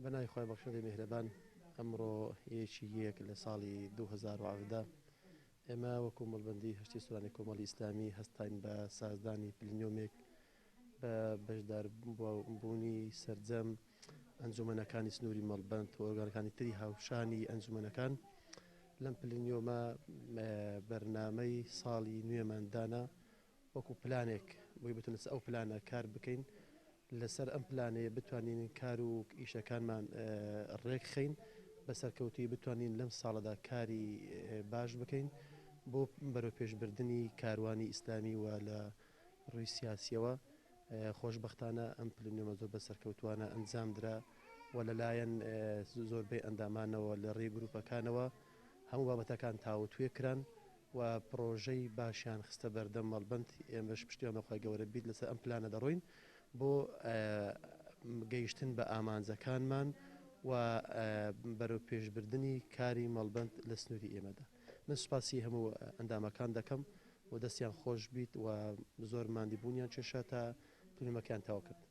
بەناوی خۆی بەخشەدەی میهرەبان ئەمڕۆ یەکی یەک لە ساڵی 2010 ئێمە وەکو مەڵبەندی هەشتی سوورانی کۆمەڵی ئیسلامی هەستین بە سازدانی پلنیۆمێک بە بەشداربوونی سەرجەم ئەنجومەنەکانی سنووری مەڵبەند و ئۆرگانەکانی تری هاوشانی ئەنجومەنەکان لەم پلنیۆمە بەرنامەی ساڵی نوێماندانا وەکو پلانێک بۆی بتونس ئەو پلانە کار بکەین لەسەر ئەم پلانەیە بتوانین کار و ئیشەکانمان ڕێک خەین بەسەرکەوتی بتوانین لەم ساڵەدا کاری باش بکەین بۆ بەرەو پێشبردننی کاروانی ئیسلامی و لە ڕووی سیاسیەوە خۆشببختانە ئەم پلنیۆمە زۆر بەسەرکەوتوانە ئەنجام درا و لەلایەن زۆربەی ئەندامانەوە لە ڕێی گروپەکانەوە هەموو بابەتەکان تاوتوێ کران و پرۆژەی باشیان خستە بەردەم مەڵبەند ئێمەش پشتیوانەخوای گەورە بیت لەسەر ئەم پلانە دەڕۆین بۆ گەیشتن بە ئامانجەکانمان و بەرەو پێشبردننی کاری مەڵبەند لە سنووری ئێمەدا من سوپاسی هەموو ئەندامەکان دەکەم و دەستیان خۆش بیت و زۆر ماندی بوونیان چێشە تا پلمەکان تاوا کرد.